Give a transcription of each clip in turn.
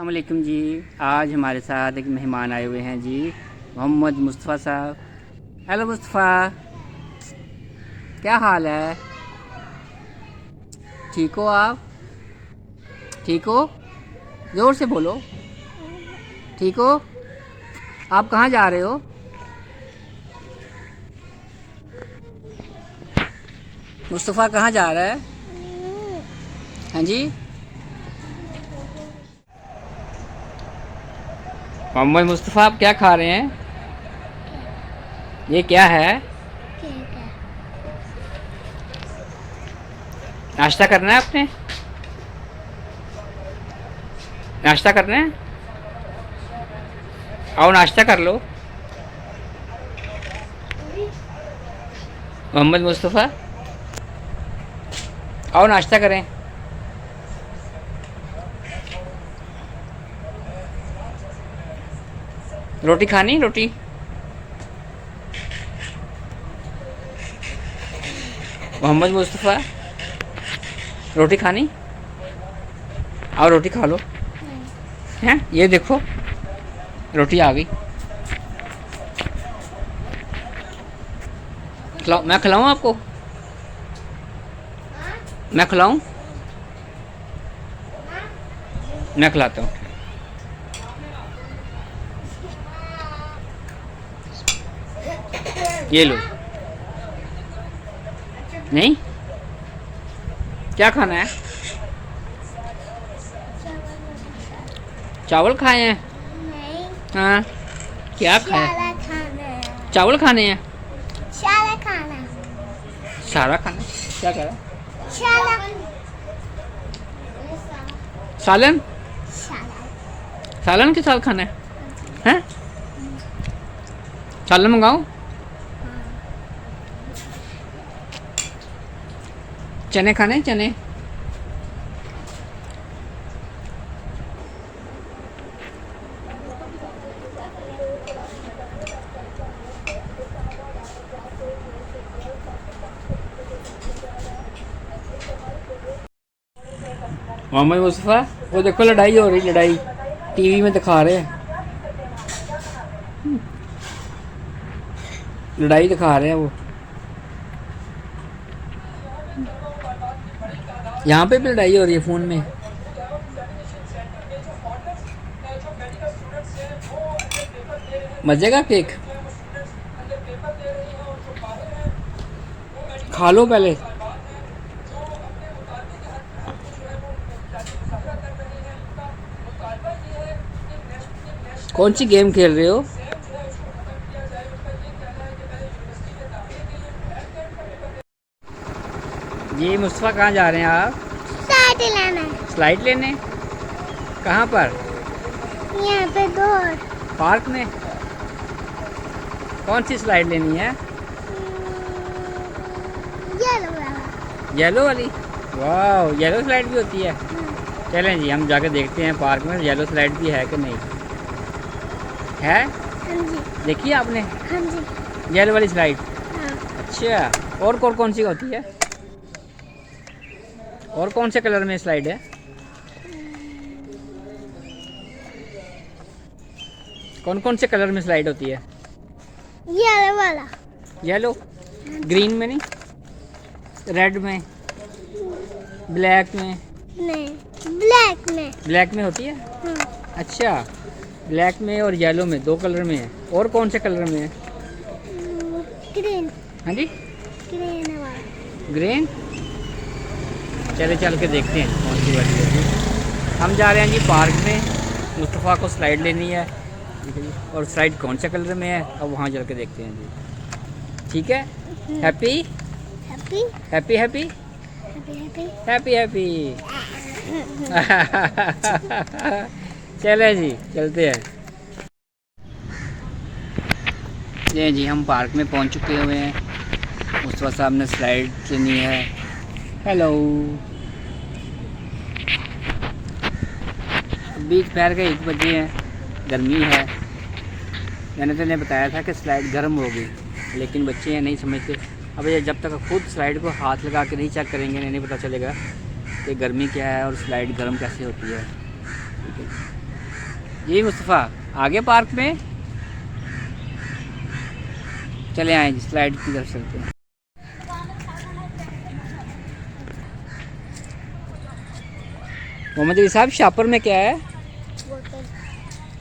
अस्सलाम वालेकुम जी। आज हमारे साथ एक मेहमान आए हुए हैं जी, मोहम्मद मुस्तफ़ा साहब। हेलो मुस्तफ़ा, क्या हाल है? ठीक हो आप? ठीक हो? ज़ोर से बोलो। ठीक हो? आप कहाँ जा रहे हो? मुस्तफ़ा कहाँ जा रहा है? हाँ जी, मोहम्मद मुस्तफ़ा आप क्या खा रहे हैं? ये क्या है? केक है। नाश्ता करना है आपने? नाश्ता करना है? आओ नाश्ता कर लो। मोहम्मद मुस्तफ़ा आओ नाश्ता करें। रोटी खानी? रोटी मोहम्मद मुस्तफ़ा रोटी खानी? आओ रोटी खा लो। हैं ये देखो रोटी आ गई। खिलाओ, मैं खिलाऊं आपको? मैं खिलाऊं? मैं खिलाता हूँ। ये लो। नहीं, क्या खाना है? चावल खाए हैं? नहीं, हाँ, क्या खाया? सारा खाना है। चावल खाने हैं? सारा खाना। सारा खाना? क्या कह रहा? सारा। सालन? सारा। सालन के साथ खाना है? हैं? सालन मंगाऊं? चने खाने हैं? चने? मोहम्मद मुस्तफ़ा वो देखो लड़ाई हो रही, लड़ाई टीवी में दिखा रहे हैं। लड़ाई दिखा रहे हैं वो। यहाँ पे भी लड़ाई हो रही है फ़ोन में। मजे का केक खा लो पहले। कौन सी गेम खेल रहे हो? जी मुस्तफ़ा कहाँ जा रहे हैं आप? साथ लाना है। स्लाइड लेने? कहाँ पर? यहाँ पे दो। पार्क में? कौन सी स्लाइड लेनी है? येलो वाला। येलो वाली? वाह, येलो स्लाइड भी होती है। चलें जी हम जाके देखते हैं पार्क में येलो स्लाइड भी है कि नहीं है। हाँ जी। देखिए आपने हाँ जी। येलो वाली स्लाइड? हाँ। अच्छा, और कौन सी होती है? और कौन से कलर में स्लाइड है? कौन कौन से कलर में स्लाइड होती है? येलो वाला। येलो? ग्रीन में नहीं? रेड में? ब्लैक में? नहीं, ब्लैक में। ब्लैक में होती है? हाँ। अच्छा, ब्लैक में और येलो में, दो कलर में है। और कौन से कलर में है? ग्रीन। हाँ जी, ग्रीन वाला। ग्रीन। चले चल के देखते हैं कौन सी वाली है। हम जा रहे हैं जी पार्क में, मुस्तफ़ा को स्लाइड लेनी है और स्लाइड कौन से कलर में है अब वहाँ चल के देखते हैं जी। ठीक है, happy happy happy happy happy happy happy. चले जी चलते हैं। ये जी हम पार्क में पहुंच चुके हुए हैं। मुस्तफ़ा साहब ने स्लाइड लेनी है। हेलो, अभी दोपहर के 1 बजे हैं, गर्मी है। मैंने तो इन्हें बताया था कि स्लाइड गर्म होगी, लेकिन बच्चे हैं नहीं समझते। अब ये जब तक खुद स्लाइड को हाथ लगा के नहीं चेक करेंगे इन्हें नहीं पता चलेगा कि गर्मी क्या है और स्लाइड गर्म कैसे होती है। ठीक है, जी मुस्तफ़ा आगे पार्क में चले आए जी, स्लाइड की तरफ चलते हैं। मोहम्मद अली साहब शापर में क्या है? बोतल।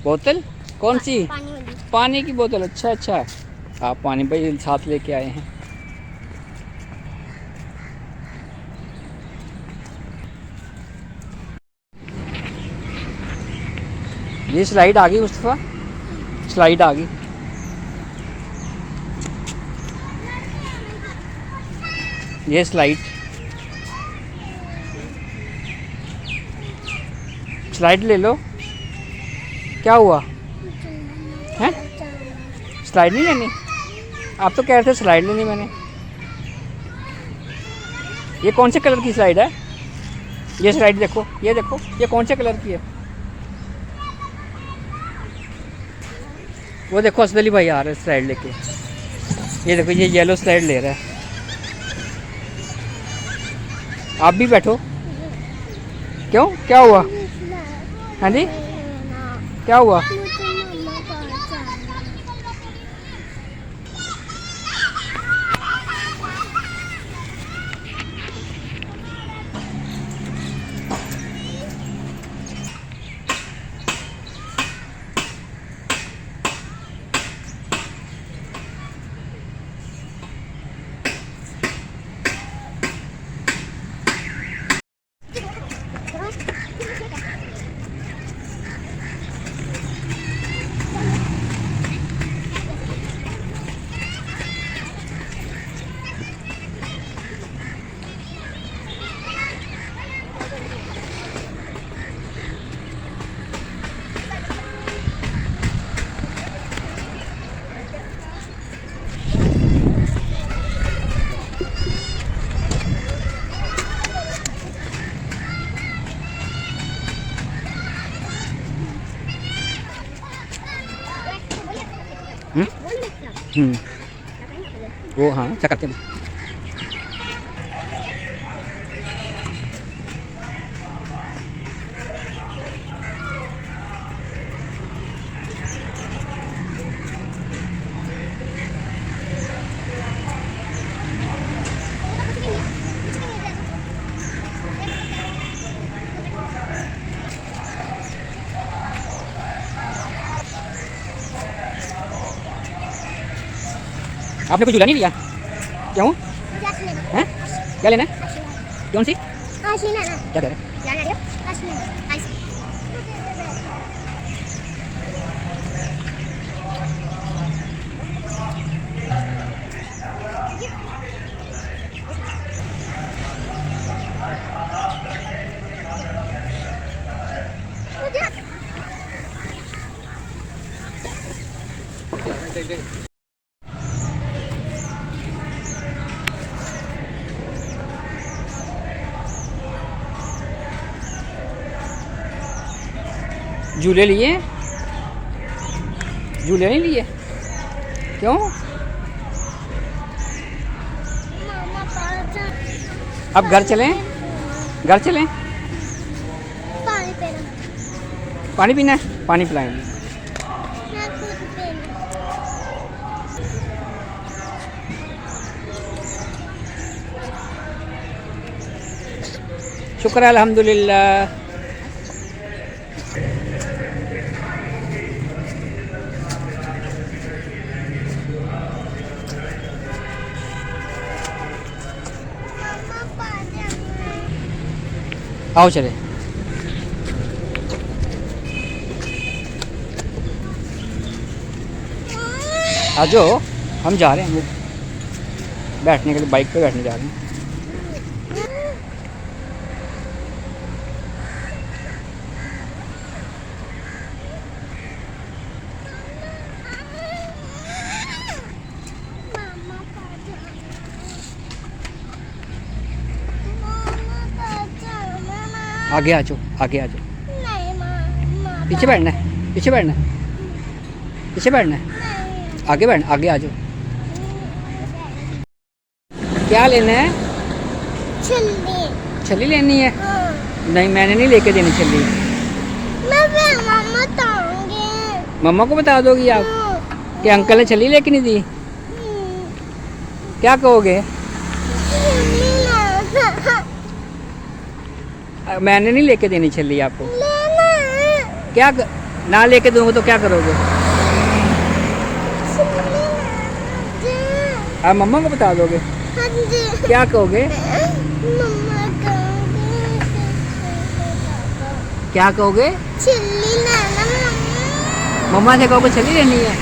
बोतल कौन सी? पानी वाली। पानी की बोतल। अच्छा अच्छा, आप पानी भाई साथ लेके आए हैं। ये स्लाइड आ गई मुस्तफ़ा, स्लाइड आ गई। ये स्लाइड स्लाइड ले लो। क्या हुआ है? स्लाइड नहीं लेनी? आप तो कह रहे थे स्लाइड लेनी मैंने। ये कौन से कलर की स्लाइड है? ये स्लाइड देखो, ये देखो, ये कौन से कलर की है? वो देखो असद अली भाई आ रहे हैं स्लाइड लेके। ये देखो, ये येलो स्लाइड ले रहा है। आप भी बैठो। क्यों, क्या हुआ? हाँ जी, क्या हुआ? वो हाँ क्या करते हैं? आपने कुछ झूला नहीं लिया? क्यों? हैं? क्या लेना है? कौन सी? क्या कह रहे हैं? झूले लिए? झूले नहीं लिए? क्यों? अब घर चलें? घर चलें? पानी पीना। पानी पीना है? पानी पिलाएंगे। मैं खुद पीना। शुक्र है अल्हम्दुलिल्लाह। आओ चले। आ जाओ, हम जा रहे हैं बैठने के लिए, बाइक पे बैठने जा रहे हैं। आगे आ जाओ, आगे आ जाओ। पीछे बैठना है, पीछे बैठना है, पीछे बैठना है। आगे बैठ, आगे आ जाओ। क्या लेना है? छल्ली। छल्ली लेनी है? हाँ। नहीं मैंने नहीं लेके देनी छल्ली। मैं मामा मम्मा को बता दोगी आप कि अंकल ने छल्ली लेके नहीं दी? क्या कहोगे? मैंने नहीं लेके देनी छल्ली आपको। क्या ना लेके दूंगा तो क्या करोगे? आप मम्मा को बता दोगे? क्या कहोगे? क्या कहोगे? मम्मा से कहोगे छल्ली लेनी है?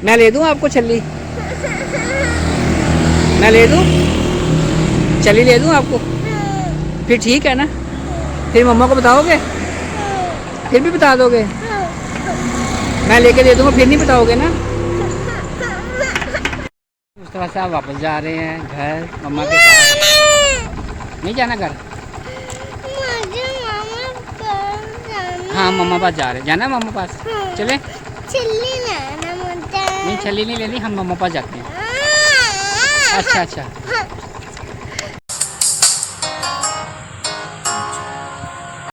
मैं ले दूं आपको छल्ली? मैं ले दूं? छल्ली ले दूं आपको? फिर ठीक है ना? फिर मम्मा को बताओगे? फिर भी बता दोगे? मैं लेके दे दूंगा फिर नहीं बताओगे ना? मुस्तफा साहब वापस जा रहे हैं घर मम्मा के पास। नहीं जाना घर? हाँ मम्मा पास जा रहे हैं। जाना मम्मा पास? चले? नहीं छल्ली नहीं लेनी, हम मम्मा पास जाते हैं। अच्छा अच्छा